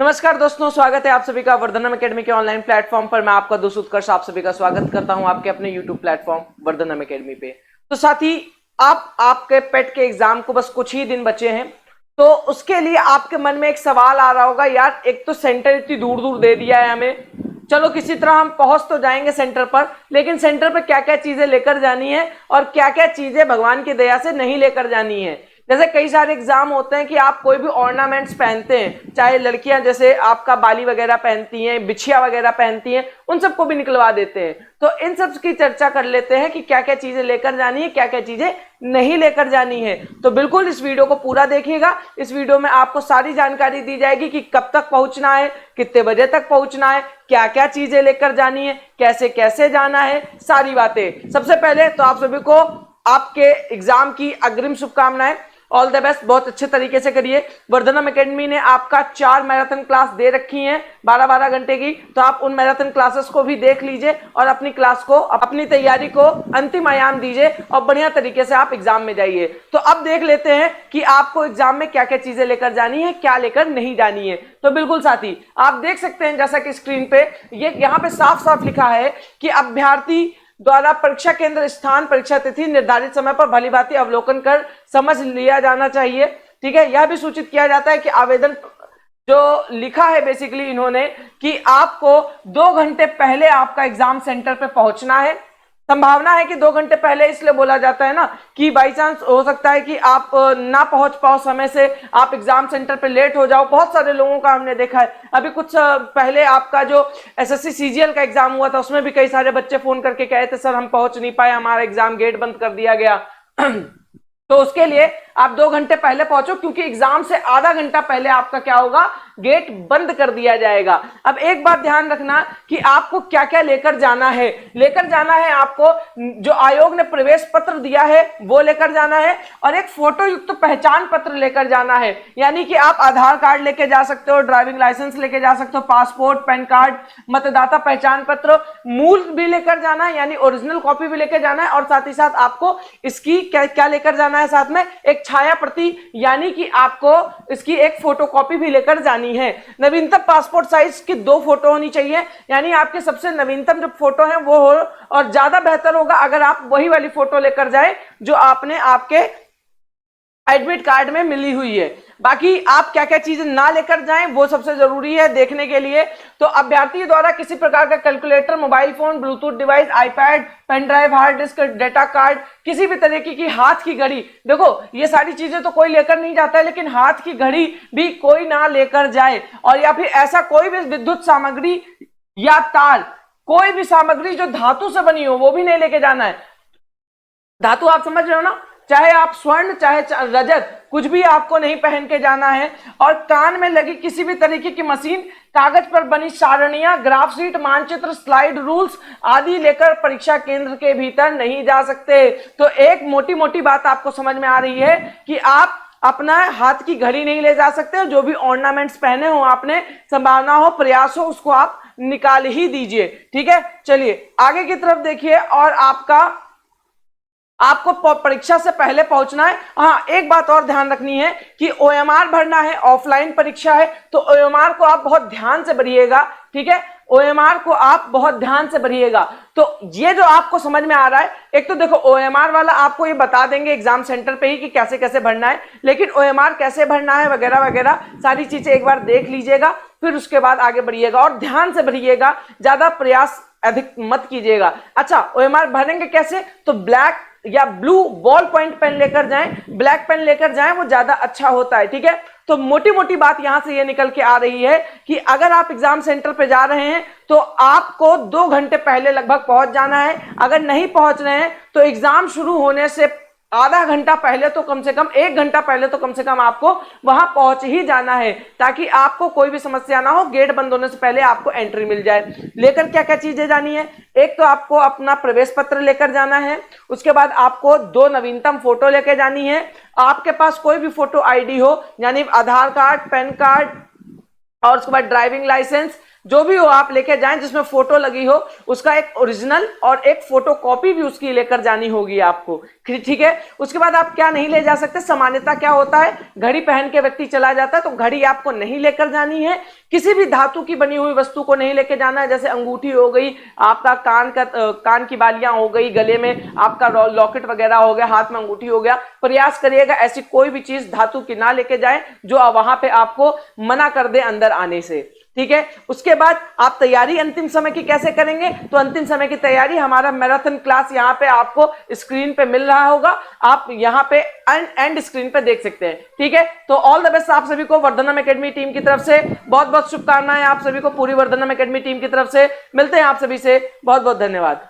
नमस्कार दोस्तों, स्वागत है आप सभी का वर्धनम एकेडमी के ऑनलाइन प्लेटफॉर्म पर। मैं आपका दोस्त उत्कर्ष आप सभी का स्वागत करता हूं आपके अपने यूट्यूब प्लेटफॉर्म वर्धनम एकेडमी पे। तो साथी, आपके पेट के एग्जाम को बस कुछ ही दिन बचे हैं, तो उसके लिए आपके मन में एक सवाल आ रहा होगा, यार एक तो सेंटर इतनी दूर दूर दे दिया है हमें, चलो किसी तरह हम पहुंच तो जाएंगे सेंटर पर, लेकिन सेंटर पर क्या क्या चीजें लेकर जानी है और क्या क्या चीजें भगवान की दया से नहीं लेकर जानी है। जैसे कई सारे एग्जाम होते हैं कि आप कोई भी ऑर्नामेंट्स पहनते हैं, चाहे लड़कियां जैसे आपका बाली वगैरह पहनती हैं, बिछिया वगैरह पहनती हैं, उन सबको भी निकलवा देते हैं। तो इन सब की चर्चा कर लेते हैं कि क्या क्या चीजें लेकर जानी है, क्या क्या चीजें नहीं लेकर जानी है। तो बिल्कुल इस वीडियो को पूरा देखिएगा। इस वीडियो में आपको सारी जानकारी दी जाएगी कि कब तक पहुंचना है, कितने बजे तक पहुंचना है, क्या क्या चीजें लेकर जानी है, कैसे कैसे जाना है, सारी बातें। सबसे पहले तो आप सभी को आपके एग्जाम की अग्रिम शुभकामनाएं। ऑल द बेस्ट, बहुत अच्छे तरीके से करिए। वर्धनम एकेडमी ने आपका 4 मैराथन क्लास दे रखी हैं 12-12 घंटे की, तो आप उन मैराथन क्लासेस को भी देख लीजिए और अपनी क्लास को, अपनी तैयारी को अंतिम आयाम दीजिए और बढ़िया तरीके से आप एग्जाम में जाइए। तो अब देख लेते हैं कि आपको एग्जाम में क्या क्या चीजें लेकर जानी है, क्या लेकर नहीं जानी है। तो बिल्कुल साथी, आप देख सकते हैं जैसा कि स्क्रीन पे ये यहाँ पे साफ साफ लिखा है कि अभ्यर्थी द्वारा परीक्षा केंद्र स्थान, परीक्षा तिथि निर्धारित समय पर भलीभांति अवलोकन कर समझ लिया जाना चाहिए। ठीक है, यह भी सूचित किया जाता है कि आवेदन जो लिखा है बेसिकली इन्होंने कि आपको 2 घंटे पहले आपका एग्जाम सेंटर पे पहुंचना है। संभावना है कि 2 घंटे पहले इसलिए बोला जाता है ना कि बाई चांस हो सकता है कि आप ना पहुंच पाओ समय से, आप एग्जाम सेंटर पे लेट हो जाओ। बहुत सारे लोगों का हमने देखा है। अभी कुछ पहले आपका जो एसएससी सीजीएल का एग्जाम हुआ था, उसमें भी कई सारे बच्चे फोन करके कहे थे सर हम पहुंच नहीं पाए, हमारा एग्जाम गेट बंद कर दिया गया। तो उसके लिए आप 2 घंटे पहले पहुंचो, क्योंकि एग्जाम से आधा घंटा पहले आपका क्या होगा, गेट बंद कर दिया जाएगा। अब एक बात ध्यान रखना कि आपको क्या क्या लेकर जाना है। लेकर जाना है आपको जो आयोग ने प्रवेश पत्र दिया है वो लेकर जाना है, और एक फोटो युक्त पहचान पत्र लेकर जाना है। यानी कि आप आधार कार्ड लेके जा सकते हो, ड्राइविंग लाइसेंस लेके जा सकते हो, पासपोर्ट, पैन कार्ड, मतदाता पहचान पत्र, मूल भी लेकर जाना है, यानी ओरिजिनल कॉपी भी लेकर जाना है। और साथ ही साथ आपको इसकी क्या लेकर जाना है, साथ में एक छाया प्रति, यानी कि आपको इसकी एक फोटोकॉपी भी लेकर जानी है। नवीनतम पासपोर्ट साइज की 2 फोटो होनी चाहिए, यानी आपके सबसे नवीनतम जो फोटो है वो हो, और ज्यादा बेहतर होगा अगर आप वही वाली फोटो लेकर जाएं जो आपने आपके एडमिट कार्ड में मिली हुई है। बाकी आप क्या क्या चीजें ना लेकर जाएं वो सबसे जरूरी है देखने के लिए। तो अभ्यर्थी द्वारा किसी प्रकार का calculator, mobile phone, Bluetooth device, iPad, pen drive, hard disk, data card, किसी भी तरीके की हाथ की घड़ी, देखो ये सारी चीजें तो कोई लेकर नहीं जाता है, लेकिन हाथ की घड़ी भी कोई ना लेकर जाए। और या फिर ऐसा कोई भी विद्युत सामग्री या तार, कोई भी सामग्री जो धातु से बनी हो वो भी नहीं लेके जाना है। धातु आप समझ रहे हो ना, चाहे आप स्वर्ण चाहे रजत, कुछ भी आपको नहीं पहन के जाना है। और कान में लगी किसी भी तरीके की मशीन, कागज पर बनी सारणियां, ग्राफ शीट, मानचित्र, स्लाइड रूल्स आदि लेकर परीक्षा केंद्र के भीतर नहीं जा सकते। तो एक मोटी मोटी बात आपको समझ में आ रही है कि आप अपना हाथ की घड़ी नहीं ले जा सकते। जो भी ऑर्नामेंट्स पहने हो आपने, संभावना हो, प्रयास हो, उसको आप निकाल ही दीजिए। ठीक है, चलिए आगे की तरफ देखिए। और आपको परीक्षा से पहले पहुंचना है। हाँ, एक बात और ध्यान रखनी है कि ओएमआर भरना है, ऑफलाइन परीक्षा है, तो ओएमआर को आप बहुत ध्यान से भरिएगा। ठीक है, ओएमआर को आप बहुत ध्यान से भरिएगा। तो ये जो आपको समझ में आ रहा है, एक तो देखो ओएमआर वाला आपको ये बता देंगे एग्जाम सेंटर पे ही कि कैसे कैसे भरना है, लेकिन ओएमआर कैसे भरना है वगैरह वगैरह सारी चीजें एक बार देख लीजिएगा, फिर उसके बाद आगे बढ़िएगा और ध्यान से भरिएगा, ज्यादा प्रयास अधिक मत कीजिएगा। अच्छा, ओएमआर भरेंगे कैसे, तो ब्लैक या ब्लू बॉल पॉइंट पेन लेकर जाएं, ब्लैक पेन लेकर जाएं, वो ज्यादा अच्छा होता है। ठीक है, तो मोटी मोटी बात यहां से ये निकल के आ रही है कि अगर आप एग्जाम सेंटर पे जा रहे हैं तो आपको 2 घंटे पहले लगभग पहुंच जाना है। अगर नहीं पहुंच रहे हैं तो एग्जाम शुरू होने से आधा घंटा पहले तो कम से कम, 1 घंटा पहले तो कम से कम आपको वहां पहुंच ही जाना है, ताकि आपको कोई भी समस्या ना हो, गेट बंद होने से पहले आपको एंट्री मिल जाए। लेकर क्या क्या चीजें जानी है, एक तो आपको अपना प्रवेश पत्र लेकर जाना है, उसके बाद आपको 2 नवीनतम फोटो लेकर जानी है। आपके पास कोई भी फोटो आईडी हो, यानी आधार कार्ड, पैन कार्ड, और उसके बाद ड्राइविंग लाइसेंस, जो भी हो आप लेके जाएं जिसमें फोटो लगी हो, उसका एक ओरिजिनल और एक फोटो कॉपी भी उसकी लेकर जानी होगी आपको, ठीक है। उसके बाद आप क्या नहीं ले जा सकते, सामान्यतः क्या होता है, घड़ी पहन के व्यक्ति चला जाता है तो घड़ी आपको नहीं लेकर जानी है। किसी भी धातु की बनी हुई वस्तु को नहीं लेके जाना है, जैसे अंगूठी हो गई, आपका कान की बालियां हो गई, गले में आपका लॉकेट वगैरह हो गया, हाथ में अंगूठी हो गया। प्रयास करिएगा ऐसी कोई भी चीज धातु की ना लेके जाए जो वहां पे आपको मना कर दे अंदर आने से, ठीक है। उसके बाद आप तैयारी अंतिम समय की कैसे करेंगे, तो अंतिम समय की तैयारी हमारा मैराथन क्लास यहां पे आपको स्क्रीन पे मिल रहा होगा, आप यहां पे एंड स्क्रीन पे देख सकते हैं, ठीक है। तो ऑल द बेस्ट आप सभी को वर्धनम एकेडमी टीम की तरफ से बहुत बहुत शुभकामनाएं, आप सभी को पूरी वर्धनम एकेडमी टीम की तरफ से। मिलते हैं आप सभी से, बहुत बहुत धन्यवाद।